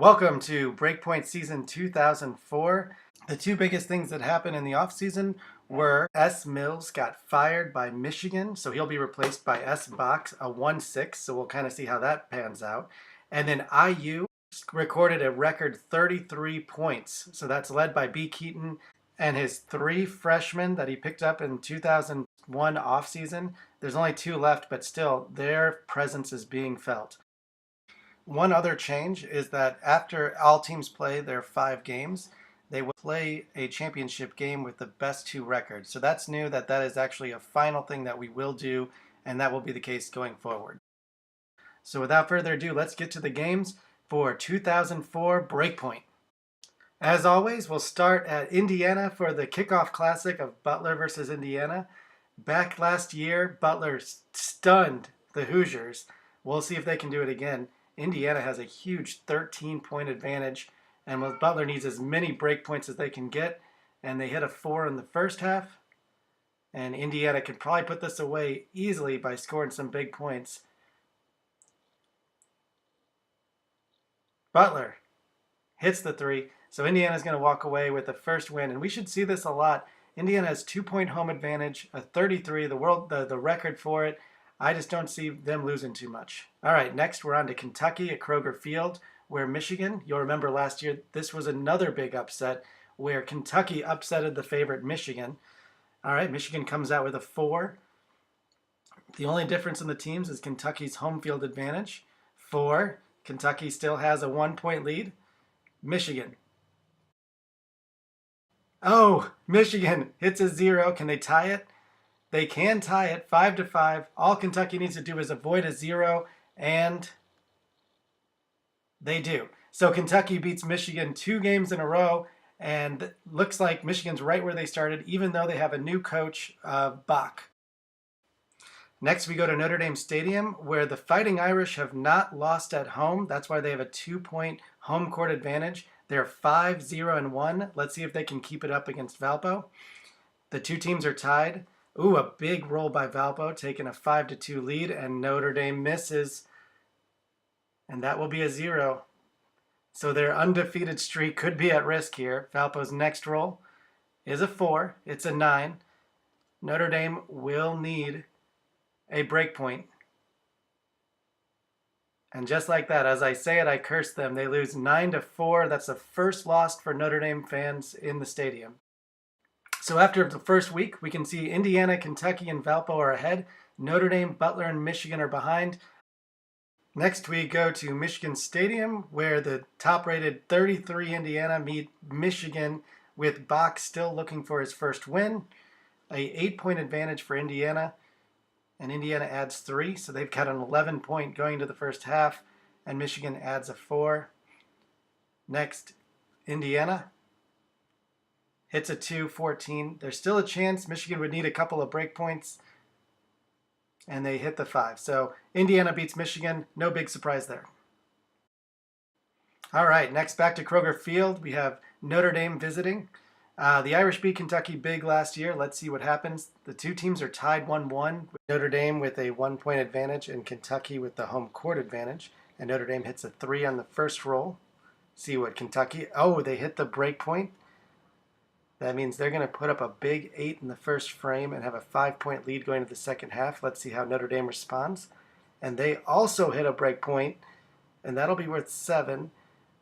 Welcome to BreakPoint Season 2004. The two biggest things that happened in the offseason were S. Mills got fired by Michigan, so he'll be replaced by S. Box, a 1-6, so we'll kind of see how that pans out. And then IU recorded a record 33 points, so that's led by B. Keaton and his three freshmen that he picked up in 2001 offseason. There's only two left, but still, their presence is being felt. One other change is that after all teams play their 5 games, they will play a championship game with the best two records. So that's new, that is actually a final thing that we will do, and that will be the case going forward. So without further ado, let's get to the games for 2004 BreakPoint. As always, we'll start at Indiana for the kickoff classic of Butler versus Indiana. Back last year, Butler stunned the Hoosiers. We'll see if they can do it again. Indiana has a huge 13-point advantage, and Butler needs as many break points as they can get, and they hit a 4 in the first half, and Indiana can probably put this away easily by scoring some big points. Butler hits the 3, so Indiana's going to walk away with the first win, and we should see this a lot. Indiana has 2-point home advantage, a 33, the record for it. I just don't see them losing too much. All right, next we're on to Kentucky at Kroger Field, where Michigan, you'll remember last year, this was another big upset where Kentucky upsetted the favorite Michigan. All right, Michigan comes out with a 4. The only difference in the teams is Kentucky's home field advantage. 4, Kentucky still has a 1-point lead. Michigan. Oh, Michigan hits a 0. Can they tie it? They can tie it 5-5. All Kentucky needs to do is avoid a 0, and they do. So Kentucky beats Michigan 2 games in a row, and looks like Michigan's right where they started, even though they have a new coach, Bach. Next, we go to Notre Dame Stadium, where the Fighting Irish have not lost at home. That's why they have a 2-point home court advantage. They're 5-0-1. Let's see if they can keep it up against Valpo. The two teams are tied. Ooh, a big roll by Valpo, taking a 5-2 lead, and Notre Dame misses. And that will be a 0. So their undefeated streak could be at risk here. Valpo's next roll is a 4. It's a 9. Notre Dame will need a break point. And just like that, as I say it, I curse them. They lose 9-4. That's the first loss for Notre Dame fans in the stadium. So after the first week, we can see Indiana, Kentucky, and Valpo are ahead. Notre Dame, Butler, and Michigan are behind. Next, we go to Michigan Stadium, where the top-rated 33 Indiana meet Michigan, with Bach still looking for his first win. A 8-point advantage for Indiana, and Indiana adds 3, so they've got an 11-point going to the first half, and Michigan adds a 4. Next, Indiana hits a 2-14. There's still a chance Michigan would need a couple of break points, and they hit the 5. So Indiana beats Michigan. No big surprise there. All right, next back to Kroger Field, we have Notre Dame visiting. The Irish beat Kentucky big last year. Let's see what happens. The two teams are tied 1-1, with Notre Dame with a 1-point advantage and Kentucky with the home court advantage. And Notre Dame hits a 3 on the first roll. See what Kentucky, oh, they hit the break point. That means they're going to put up a big 8 in the first frame and have a 5-point lead going to the second half. Let's see how Notre Dame responds. And they also hit a break point, and that'll be worth 7,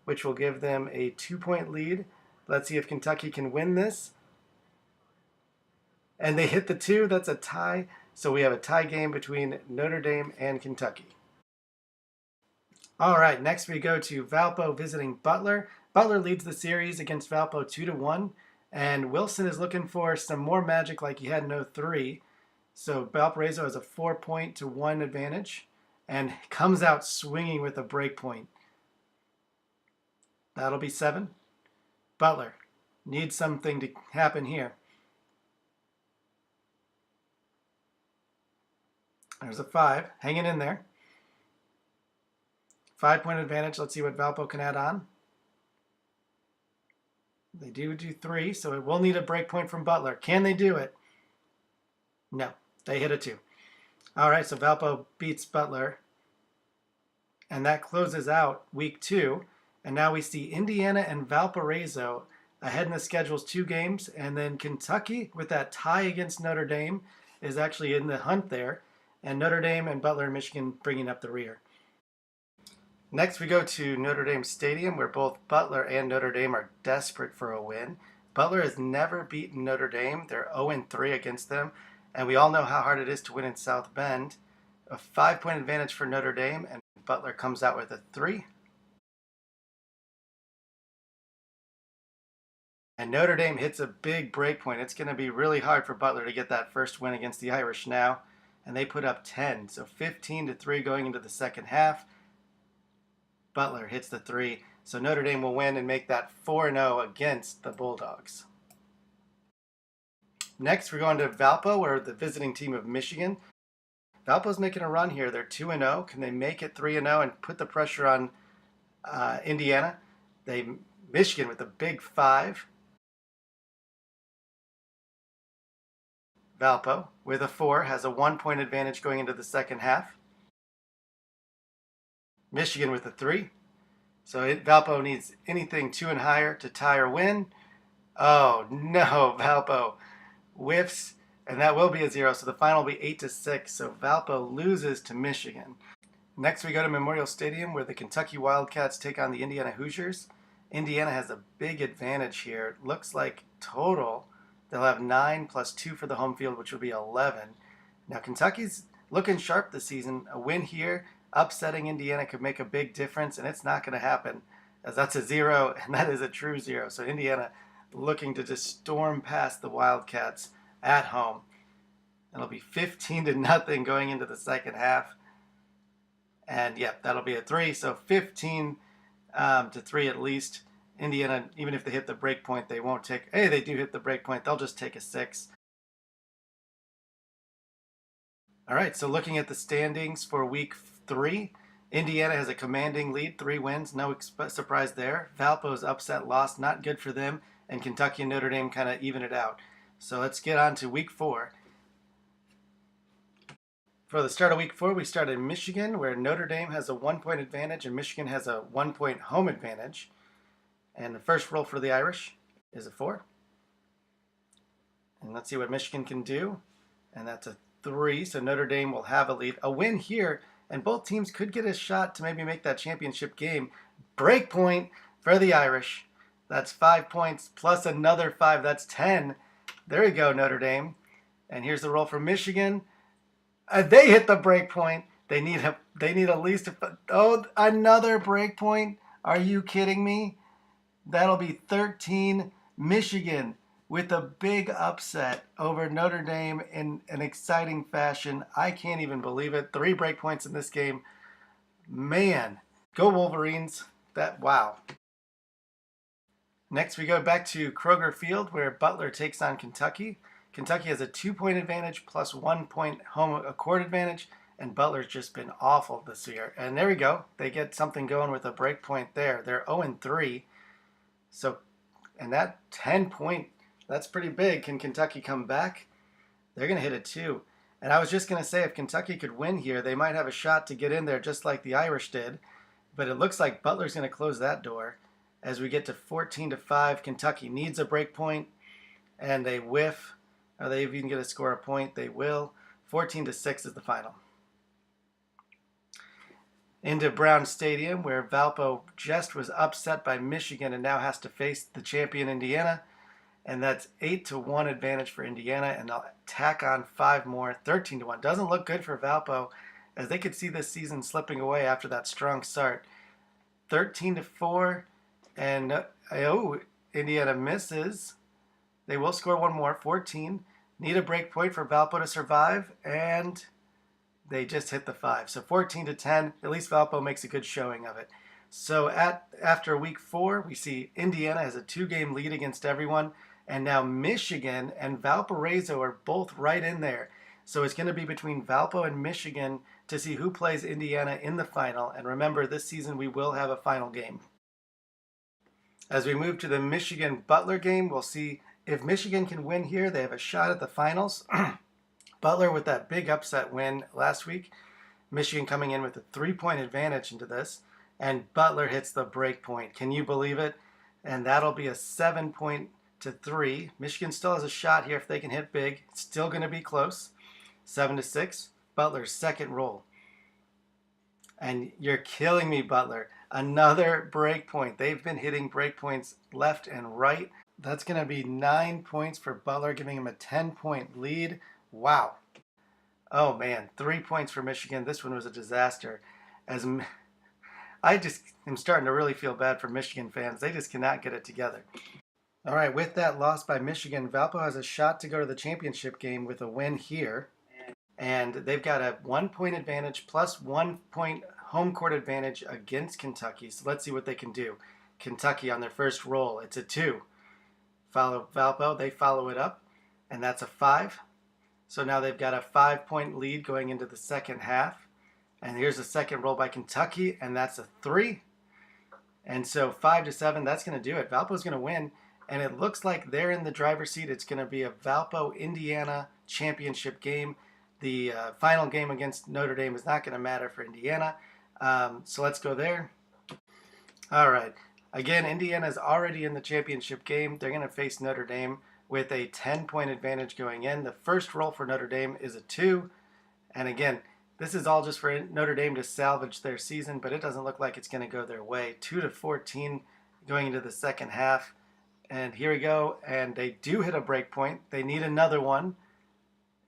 which will give them a 2-point lead. Let's see if Kentucky can win this. And they hit the 2. That's a tie. So we have a tie game between Notre Dame and Kentucky. All right, next we go to Valpo visiting Butler. Butler leads the series against Valpo 2-1. And Wilson is looking for some more magic like he had in 03. So Valparaiso has a 4-point-1 advantage and comes out swinging with a break point. That'll be 7. Butler needs something to happen here. There's a 5, hanging in there. 5-point advantage. Let's see what Valpo can add on. They do 3, so it will need a break point from Butler. Can they do it? No, they hit a 2. All right, so Valpo beats Butler, and that closes out week 2. And now we see Indiana and Valparaiso ahead in the schedule's 2 games. And then Kentucky, with that tie against Notre Dame, is actually in the hunt there. And Notre Dame and Butler and Michigan bringing up the rear. Next, we go to Notre Dame Stadium, where both Butler and Notre Dame are desperate for a win. Butler has never beaten Notre Dame. They're 0-3 against them. And we all know how hard it is to win in South Bend. A 5-point advantage for Notre Dame, and Butler comes out with a 3. And Notre Dame hits a big break point. It's going to be really hard for Butler to get that first win against the Irish now. And they put up 10. So 15-3 going into the second half. Butler hits the 3. So Notre Dame will win and make that 4-0 against the Bulldogs. Next, we're going to Valpo, where the visiting team of Michigan. Valpo's making a run here. They're 2-0. Can they make it 3-0 and put the pressure on Indiana? Michigan with a big 5. Valpo with a 4 has a 1-point advantage going into the second half. Michigan with a 3. So Valpo needs anything 2 and higher to tie or win. Oh no, Valpo whiffs, and that will be a 0. So the final will be 8-6. So Valpo loses to Michigan. Next, we go to Memorial Stadium, where the Kentucky Wildcats take on the Indiana Hoosiers. Indiana has a big advantage here. It looks like total they'll have 9 plus 2 for the home field, which will be 11. Now Kentucky's looking sharp this season. A win here, upsetting Indiana, could make a big difference, and it's not going to happen, as that's a 0, and that is a true 0. So Indiana looking to just storm past the Wildcats at home. It'll be 15-0 going into the second half. And yep, that'll be a 3. So 15-3 at least. Indiana, even if they hit the break point, they won't take. Hey, they do hit the break point. They'll just take a 6. All right, so looking at the standings for week 3, Indiana has a commanding lead, 3 wins, no surprise there. Valpo's upset loss, not good for them, and Kentucky and Notre Dame kind of even it out. So let's get on to week 4. For the start of week 4, we start in Michigan, where Notre Dame has a 1-point advantage and Michigan has a 1-point home advantage. And the first roll for the Irish is a 4. And let's see what Michigan can do. And that's a 3, so Notre Dame will have a lead. A win here, and both teams could get a shot to maybe make that championship game. Break point for the Irish. That's 5 points plus another 5. That's 10. There you go, Notre Dame. And here's the roll for Michigan. They hit the break point. They need at least another break point. Are you kidding me? That'll be 13. Michigan with a big upset over Notre Dame in an exciting fashion. I can't even believe it. 3 break points in this game. Man, go Wolverines. Wow. Next, we go back to Kroger Field, where Butler takes on Kentucky. Kentucky has a 2-point advantage plus 1-point home court advantage, and Butler's just been awful this year. And there we go. They get something going with a break point there. They're 0-3. So, and that 10-point, that's pretty big. Can Kentucky come back? They're going to hit it too. And I was just going to say, if Kentucky could win here, they might have a shot to get in there just like the Irish did. But it looks like Butler's going to close that door. As we get to 14-5, Kentucky needs a break point, and they whiff. Are they even going to score a point? They will. 14-6 is the final. Into Brown Stadium, where Valpo just was upset by Michigan and now has to face the champion Indiana. And that's 8-1 advantage for Indiana, and they'll tack on 5 more, 13-1. Doesn't look good for Valpo, as they could see this season slipping away after that strong start. 13-4, and Indiana misses. They will score 1 more, 14. Need a break point for Valpo to survive, and they just hit the 5. So 14-10, at least Valpo makes a good showing of it. So after week 4, we see Indiana has a 2-game lead against everyone, and now Michigan and Valparaiso are both right in there. So it's going to be between Valpo and Michigan to see who plays Indiana in the final. And remember, this season we will have a final game. As we move to the Michigan-Butler game, we'll see if Michigan can win here. They have a shot at the finals. Butler with that big upset win last week. Michigan coming in with a 3-point advantage into this. and Butler hits the break point. Can you believe it? And that'll be a 7-point to 3. Michigan still has a shot here if they can hit big. It's still going to be close. 7-6. Butler's second roll. And you're killing me, Butler. Another break point. They've been hitting break points left and right. That's going to be 9 points for Butler, giving him a 10-point lead. Wow. Oh, man. 3 points for Michigan. This one was a disaster. I just am starting to really feel bad for Michigan fans. They just cannot get it together. All right, with that loss by Michigan, Valpo has a shot to go to the championship game with a win here. And they've got a 1-point advantage plus 1-point home court advantage against Kentucky. So let's see what they can do. Kentucky on their first roll, it's a 2. Follow Valpo, they follow it up, and that's a 5. So now they've got a 5-point lead going into the second half. And here's the second roll by Kentucky, and that's a 3. And so 5-7, that's going to do it. Valpo's going to win, and it looks like they're in the driver's seat. It's going to be a Valpo-Indiana championship game. The final game against Notre Dame is not going to matter for Indiana. So let's go there. All right. Again, Indiana is already in the championship game. They're going to face Notre Dame with a 10-point advantage going in. The first roll for Notre Dame is a 2. And again, this is all just for Notre Dame to salvage their season, but it doesn't look like it's going to go their way. 2-14 going into the second half. And here we go. And they do hit a break point. They need another one.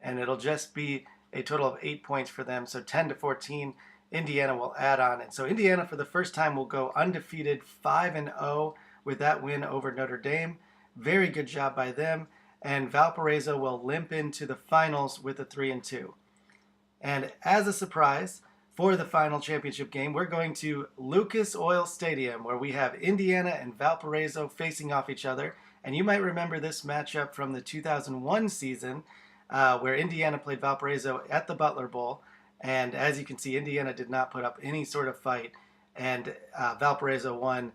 And it'll just be a total of 8 points for them. So 10-14, Indiana will add on. And so Indiana, for the first time, will go undefeated 5-0 with that win over Notre Dame. Very good job by them. And Valparaiso will limp into the finals with a 3-2. And as a surprise for the final championship game, we're going to Lucas Oil Stadium, where we have Indiana and Valparaiso facing off each other. And you might remember this matchup from the 2001 season, where Indiana played Valparaiso at the Butler Bowl. And as you can see, Indiana did not put up any sort of fight, and Valparaiso won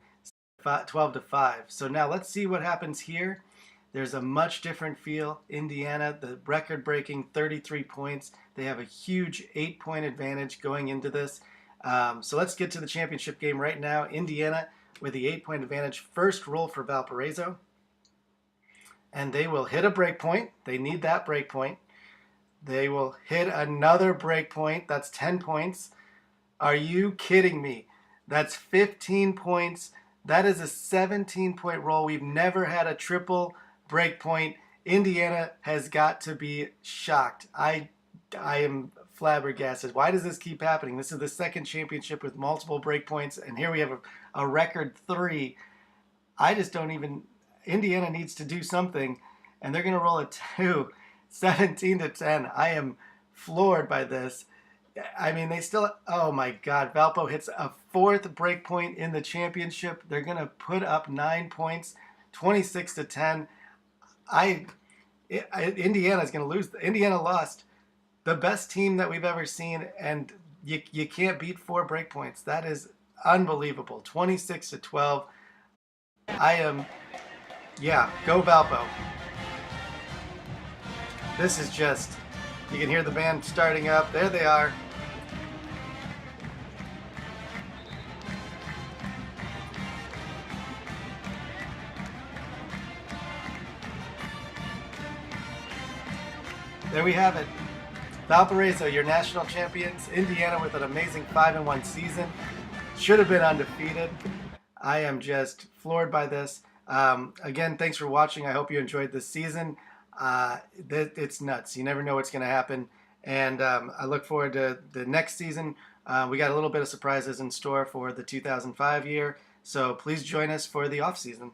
12-5. So now let's see what happens here. There's a much different feel. Indiana, the record-breaking 33 points. They have a huge 8-point advantage going into this. So let's get to the championship game right now. Indiana with the 8-point advantage. First roll for Valparaiso. And they will hit a break point. They need that break point. They will hit another break point. That's 10 points. Are you kidding me? That's 15 points. That is a 17-point roll. We've never had a triple break point. Indiana has got to be shocked. I am flabbergasted. Why does this keep happening? This is the second championship with multiple break points, and here we have a record 3. I just don't even... Indiana needs to do something, and they're going to roll a 2. 17-10. I am floored by this. I mean, they still... Oh, my God. Valpo hits a 4th break point in the championship. They're going to put up 9 points, 26-10. Indiana's going to lose. Indiana lost. The best team that we've ever seen, and you can't beat 4 break points. That is unbelievable. 26-12. Yeah, go Valpo. This is just, you can hear the band starting up. There they are. There we have it. Valparaiso, your national champions. Indiana with an amazing 5-1 season. Should have been undefeated. I am just floored by this. Again, thanks for watching. I hope you enjoyed this season. It's nuts. You never know what's going to happen. And I look forward to the next season. We got a little bit of surprises in store for the 2005 year. So please join us for the off season.